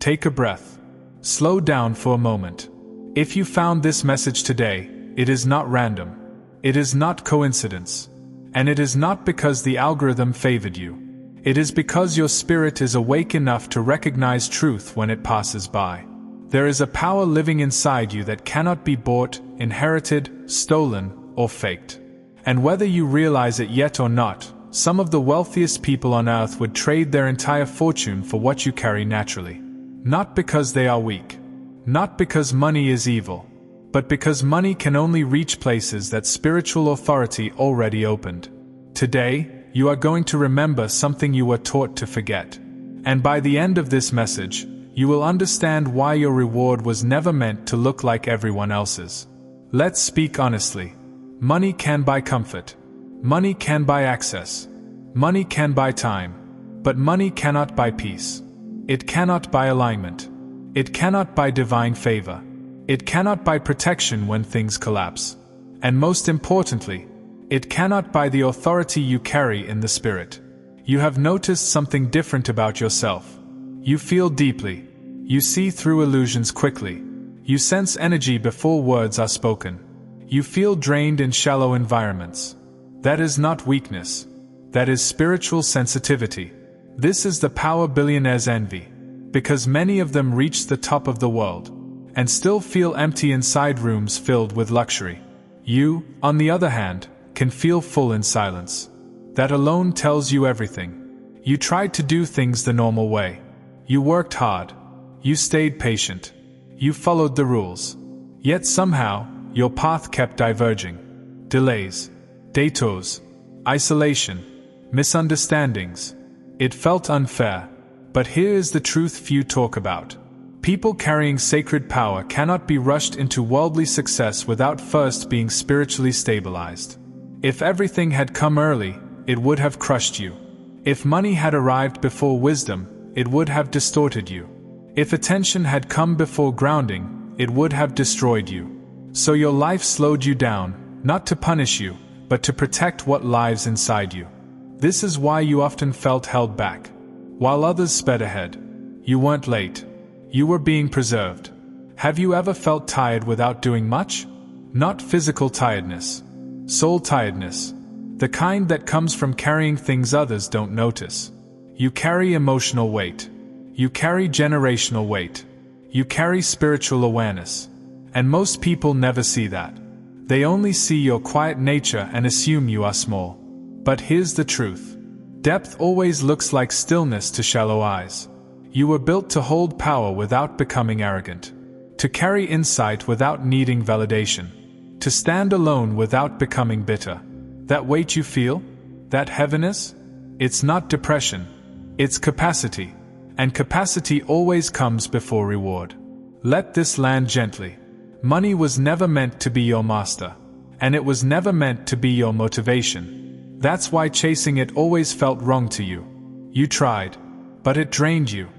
take a breath. Slow down for a moment. If you found this message today, it is not random. It is not coincidence. And it is not because the algorithm favored you. It is because your spirit is awake enough to recognize truth when it passes by. There is a power living inside you that cannot be bought, inherited, stolen, or faked. And whether you realize it yet or not, some of the wealthiest people on earth would trade their entire fortune for what you carry naturally. Not because they are weak. Not because money is evil. But because money can only reach places that spiritual authority already opened. Today, you are going to remember something you were taught to forget. And by the end of this message, you will understand why your reward was never meant to look like everyone else's. Let's speak honestly. Money can buy comfort. Money can buy access. Money can buy time. But money cannot buy peace. It cannot buy alignment. It cannot buy divine favor. It cannot buy protection when things collapse. And most importantly, it cannot buy the authority you carry in the spirit. You have noticed something different about yourself. You feel deeply. You see through illusions quickly. You sense energy before words are spoken. You feel drained in shallow environments. That is not weakness. That is spiritual sensitivity. This is the power billionaires envy. Because many of them reach the top of the world and still feel empty inside rooms filled with luxury. You, on the other hand, can feel full in silence. That alone tells you everything. You tried to do things the normal way. You worked hard. You stayed patient. You followed the rules. Yet somehow, your path kept diverging. Delays, detours, isolation, misunderstandings. It felt unfair. But here is the truth few talk about. People carrying sacred power cannot be rushed into worldly success without first being spiritually stabilized. If everything had come early, it would have crushed you. If money had arrived before wisdom, it would have distorted you. If attention had come before grounding, it would have destroyed you. So your life slowed you down, not to punish you, but to protect what lives inside you. This is why you often felt held back. While others sped ahead, you weren't late. You were being preserved. Have you ever felt tired without doing much? Not physical tiredness. Soul tiredness. The kind that comes from carrying things others don't notice. You carry emotional weight. You carry generational weight. You carry spiritual awareness. And most people never see that. They only see your quiet nature and assume you are small. But here's the truth. Depth always looks like stillness to shallow eyes. You were built to hold power without becoming arrogant. To carry insight without needing validation. To stand alone without becoming bitter. That weight you feel? That heaviness? It's not depression. It's capacity. And capacity always comes before reward. Let this land gently. Money was never meant to be your master. And it was never meant to be your motivation. That's why chasing it always felt wrong to you. You tried. But it drained you.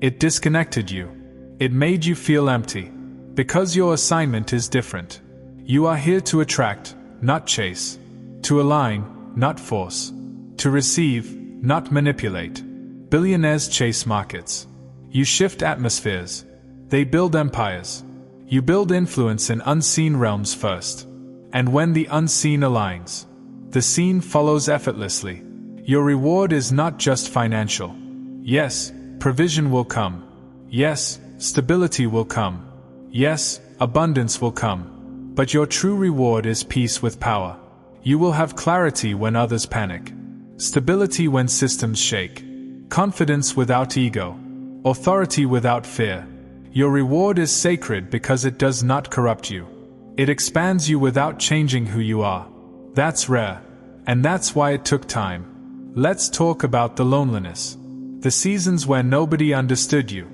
It disconnected you. It made you feel empty. Because your assignment is different. You are here to attract, not chase. To align, not force. To receive, not manipulate. Billionaires chase markets. You shift atmospheres. They build empires. You build influence in unseen realms first. And when the unseen aligns, the seen follows effortlessly. Your reward is not just financial. Yes, provision will come. Yes, stability will come. Yes, abundance will come. But your true reward is peace with power. You will have clarity when others panic. Stability when systems shake. Confidence without ego. Authority without fear. Your reward is sacred because it does not corrupt you. It expands you without changing who you are. That's rare. And that's why it took time. Let's talk about the loneliness. The seasons where nobody understood you.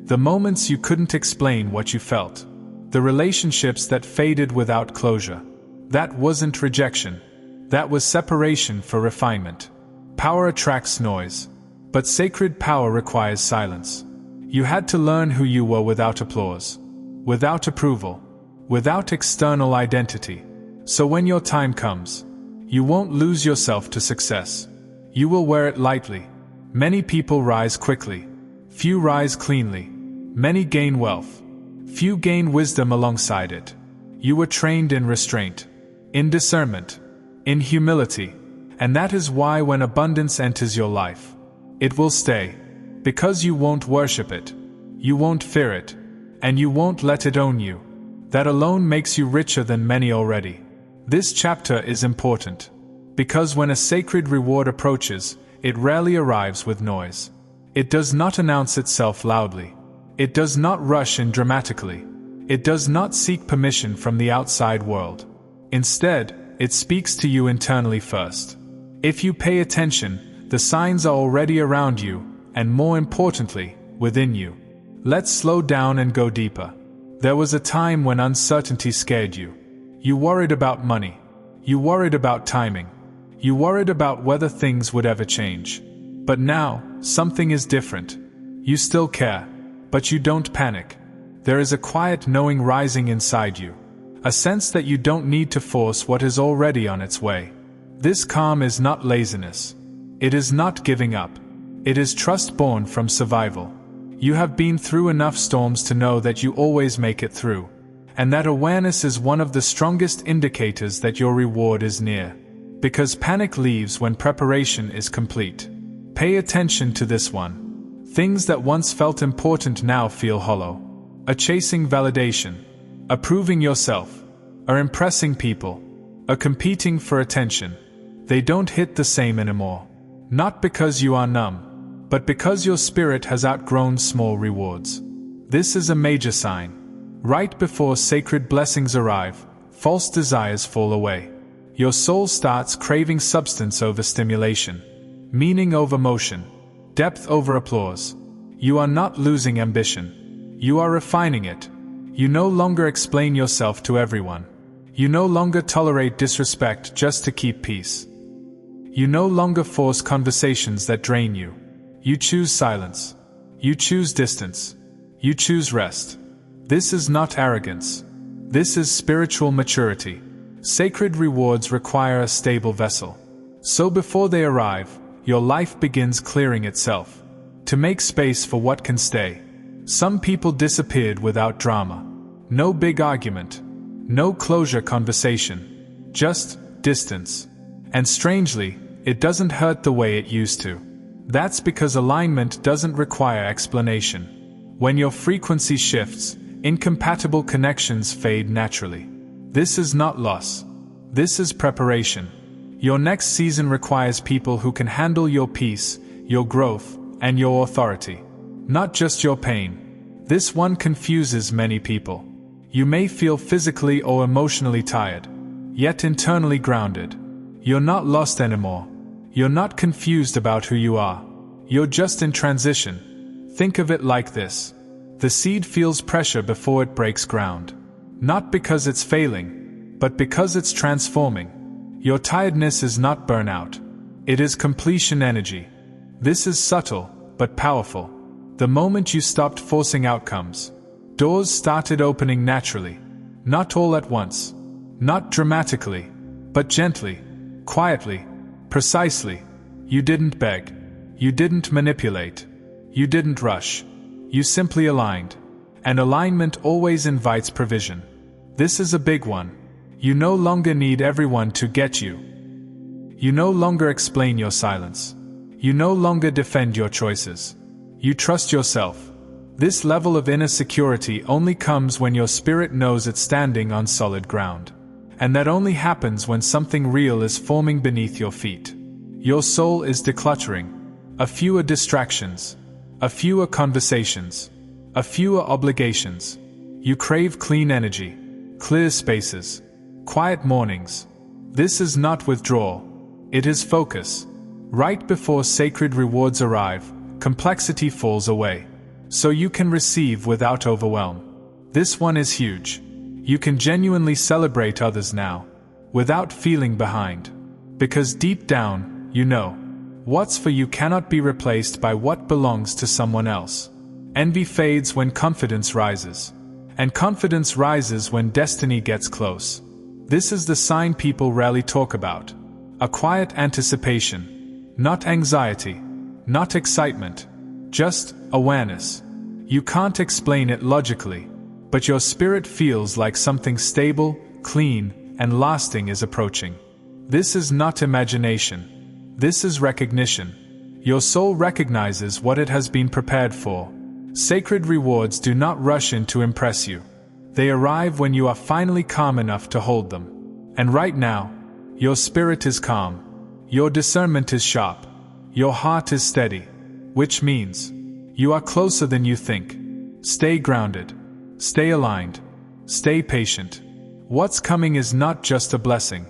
The moments you couldn't explain what you felt. The relationships that faded without closure. That wasn't rejection. That was separation for refinement. Power attracts noise. But sacred power requires silence. You had to learn who you were without applause. Without approval. Without external identity. So when your time comes, you won't lose yourself to success. You will wear it lightly. Many people rise quickly. Few rise cleanly. Many gain wealth. Few gain wisdom alongside it. You were trained in restraint, in discernment, in humility, and that is why when abundance enters your life, it will stay, because you won't worship it, you won't fear it, and you won't let it own you. That alone makes you richer than many already. This chapter is important, because when a sacred reward approaches, it rarely arrives with noise. It does not announce itself loudly. It does not rush in dramatically. It does not seek permission from the outside world. Instead, it speaks to you internally first. If you pay attention, the signs are already around you, and more importantly, within you. Let's slow down and go deeper. There was a time when uncertainty scared you. You worried about money. You worried about timing. You worried about whether things would ever change. But now, something is different. You still care, but you don't panic. There is a quiet knowing rising inside you. A sense that you don't need to force what is already on its way. This calm is not laziness. It is not giving up. It is trust born from survival. You have been through enough storms to know that you always make it through. And that awareness is one of the strongest indicators that your reward is near. Because panic leaves when preparation is complete. Pay attention to this one. Things that once felt important now feel hollow. A chasing validation. A proving yourself. A impressing people. A competing for attention. They don't hit the same anymore. Not because you are numb, but because your spirit has outgrown small rewards. This is a major sign. Right before sacred blessings arrive, false desires fall away. Your soul starts craving substance over stimulation, meaning over motion, depth over applause. You are not losing ambition. You are refining it. You no longer explain yourself to everyone. You no longer tolerate disrespect just to keep peace. You no longer force conversations that drain you. You choose silence. You choose distance. You choose rest. This is not arrogance. This is spiritual maturity. Sacred rewards require a stable vessel. So before they arrive, your life begins clearing itself. To make space for what can stay. Some people disappeared without drama. No big argument. No closure conversation. Just distance. And strangely, it doesn't hurt the way it used to. That's because alignment doesn't require explanation. When your frequency shifts, incompatible connections fade naturally. This is not loss. This is preparation. Your next season requires people who can handle your peace, your growth, and your authority. Not just your pain. This one confuses many people. You may feel physically or emotionally tired, yet internally grounded. You're not lost anymore. You're not confused about who you are. You're just in transition. Think of it like this. The seed feels pressure before it breaks ground. Not because it's failing, but because it's transforming. Your tiredness is not burnout. It is completion energy. This is subtle, but powerful. The moment you stopped forcing outcomes, doors started opening naturally. Not all at once. Not dramatically, but gently, quietly, precisely. You didn't beg. You didn't manipulate. You didn't rush. You simply aligned. And alignment always invites provision. This is a big one. You no longer need everyone to get you. You no longer explain your silence. You no longer defend your choices. You trust yourself. This level of inner security only comes when your spirit knows it's standing on solid ground. And that only happens when something real is forming beneath your feet. Your soul is decluttering. A fewer distractions. A fewer conversations. A fewer obligations. You crave clean energy. Clear spaces. Quiet mornings. This is not withdrawal. It is focus. Right before sacred rewards arrive, complexity falls away. So you can receive without overwhelm. This one is huge. You can genuinely celebrate others now, without feeling behind. Because deep down, you know, what's for you cannot be replaced by what belongs to someone else. Envy fades when confidence rises. And confidence rises when destiny gets close. This is the sign people rarely talk about. A quiet anticipation. Not anxiety. Not excitement. Just awareness. You can't explain it logically, but your spirit feels like something stable, clean, and lasting is approaching. This is not imagination. This is recognition. Your soul recognizes what it has been prepared for. Sacred rewards do not rush in to impress you. They arrive when you are finally calm enough to hold them. And right now, your spirit is calm. Your discernment is sharp. Your heart is steady. Which means, you are closer than you think. Stay grounded. Stay aligned. Stay patient. What's coming is not just a blessing.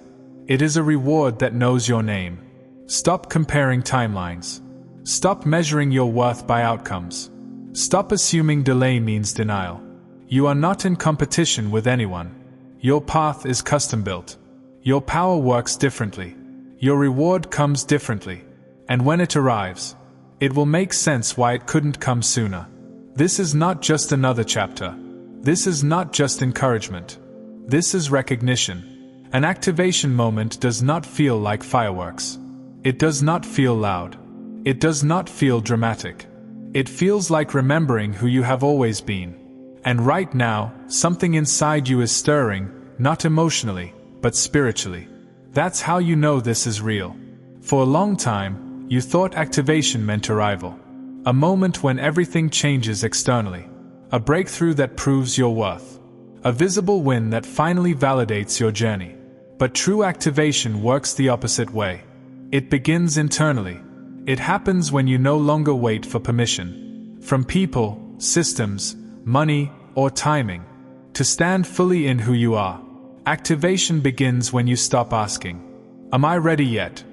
It is a reward that knows your name. Stop comparing timelines. Stop measuring your worth by outcomes. Stop assuming delay means denial. You are not in competition with anyone. Your path is custom-built. Your power works differently. Your reward comes differently. And when it arrives, it will make sense why it couldn't come sooner. This is not just another chapter. This is not just encouragement. This is recognition. An activation moment does not feel like fireworks. It does not feel loud. It does not feel dramatic. It feels like remembering who you have always been. And right now, something inside you is stirring, not emotionally, but spiritually. That's how you know this is real. For a long time, you thought activation meant arrival. A moment when everything changes externally. A breakthrough that proves your worth. A visible win that finally validates your journey. But true activation works the opposite way. It begins internally. It happens when you no longer wait for permission. From people, systems, money, or timing. To stand fully in who you are. Activation begins when you stop asking, "Am I ready yet?"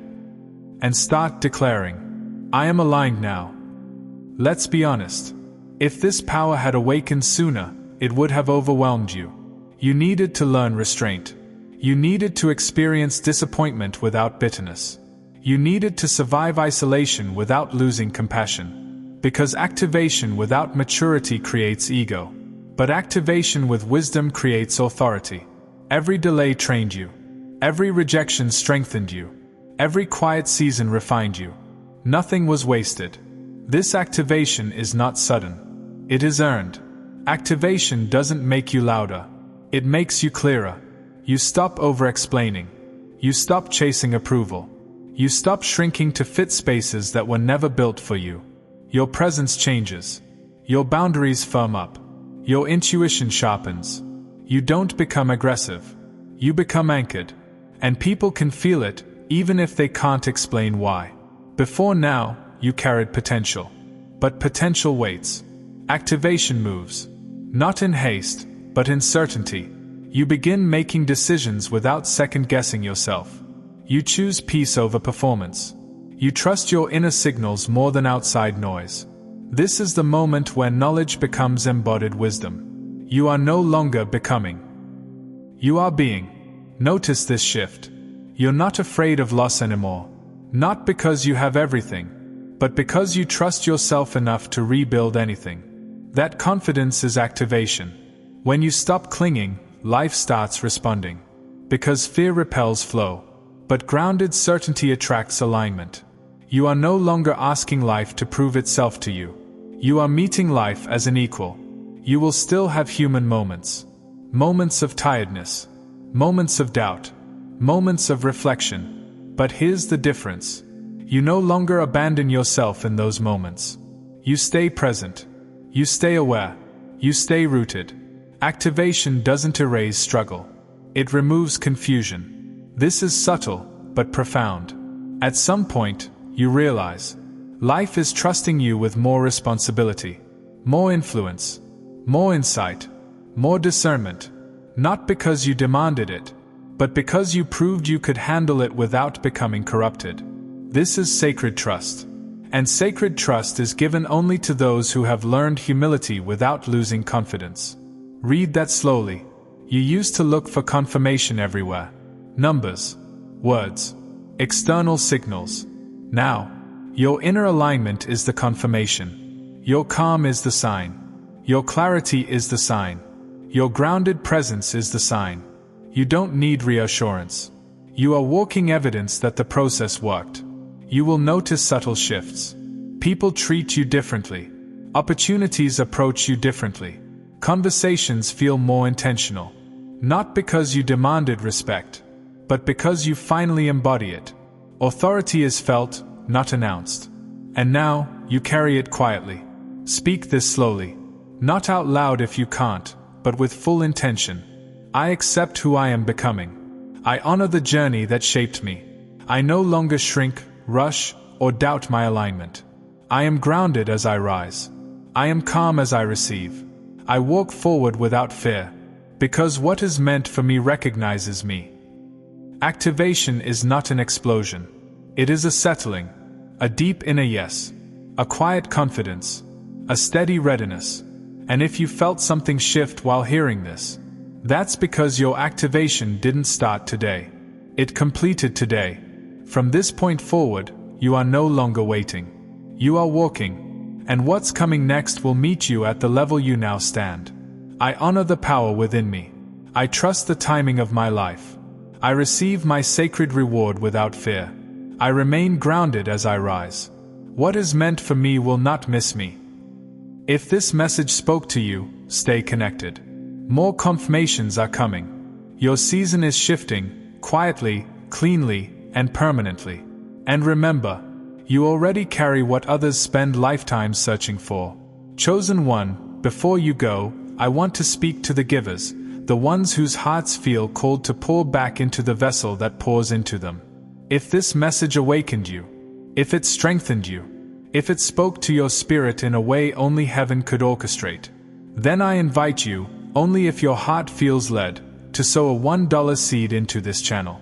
and start declaring, "I am aligned now." Let's be honest. If this power had awakened sooner, it would have overwhelmed you. You needed to learn restraint. You needed to experience disappointment without bitterness. You needed to survive isolation without losing compassion. Because activation without maturity creates ego. But activation with wisdom creates authority. Every delay trained you. Every rejection strengthened you. Every quiet season refined you. Nothing was wasted. This activation is not sudden. It is earned. Activation doesn't make you louder. It makes you clearer. You stop over-explaining. You stop chasing approval. You stop shrinking to fit spaces that were never built for you. Your presence changes. Your boundaries firm up. Your intuition sharpens. You don't become aggressive. You become anchored. And people can feel it, even if they can't explain why. Before now, you carried potential. But potential waits. Activation moves. Not in haste, but in certainty. You begin making decisions without second-guessing yourself. You choose peace over performance. You trust your inner signals more than outside noise. This is the moment where knowledge becomes embodied wisdom. You are no longer becoming. You are being. Notice this shift. You're not afraid of loss anymore. Not because you have everything, but because you trust yourself enough to rebuild anything. That confidence is activation. When you stop clinging, life starts responding. Because fear repels flow. But grounded certainty attracts alignment. You are no longer asking life to prove itself to you. You are meeting life as an equal. You will still have human moments. Moments of tiredness. Moments of doubt. Moments of reflection. But here's the difference. You no longer abandon yourself in those moments. You stay present. You stay aware. You stay rooted. Activation doesn't erase struggle. It removes confusion. This is subtle, but profound. At some point, you realize, life is trusting you with more responsibility, more influence, more insight, more discernment. Not because you demanded it, but because you proved you could handle it without becoming corrupted. This is sacred trust. And sacred trust is given only to those who have learned humility without losing confidence. Read that slowly. You used to look for confirmation everywhere. Numbers, words, external signals. Now, your inner alignment is the confirmation. Your calm is the sign. Your clarity is the sign. Your grounded presence is the sign. You don't need reassurance. You are walking evidence that the process worked. You will notice subtle shifts. People treat you differently. Opportunities approach you differently. Conversations feel more intentional. Not because you demanded respect, but because you finally embody it. Authority is felt, not announced. And now, you carry it quietly. Speak this slowly. Not out loud if you can't, but with full intention. I accept who I am becoming. I honor the journey that shaped me. I no longer shrink, rush, or doubt my alignment. I am grounded as I rise. I am calm as I receive. I walk forward without fear, because what is meant for me recognizes me. Activation is not an explosion. It is a settling, a deep inner yes, a quiet confidence, a steady readiness. And if you felt something shift while hearing this, that's because your activation didn't start today. It completed today. From this point forward, you are no longer waiting. You are walking, and what's coming next will meet you at the level you now stand. I honor the power within me. I trust the timing of my life. I receive my sacred reward without fear. I remain grounded as I rise. What is meant for me will not miss me. If this message spoke to you, stay connected. More confirmations are coming. Your season is shifting, quietly, cleanly, and permanently. And remember, you already carry what others spend lifetimes searching for. Chosen one, before you go, I want to speak to the givers, the ones whose hearts feel called to pour back into the vessel that pours into them. If this message awakened you, if it strengthened you, if it spoke to your spirit in a way only heaven could orchestrate, then I invite you, only if your heart feels led, to sow a $1 seed into this channel.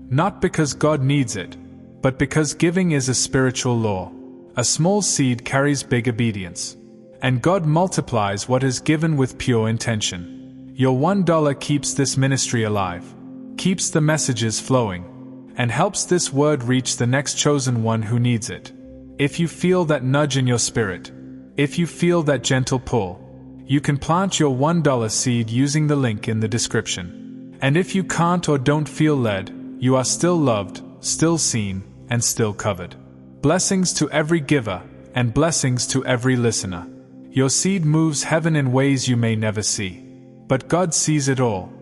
Not because God needs it, but because giving is a spiritual law. A small seed carries big obedience. And God multiplies what is given with pure intention. Your $1 keeps this ministry alive, keeps the messages flowing, and helps this word reach the next chosen one who needs it. If you feel that nudge in your spirit, if you feel that gentle pull, you can plant your $1 seed using the link in the description. And if you can't or don't feel led, you are still loved, still seen, and still covered. Blessings to every giver, and blessings to every listener. Your seed moves heaven in ways you may never see. But God sees it all,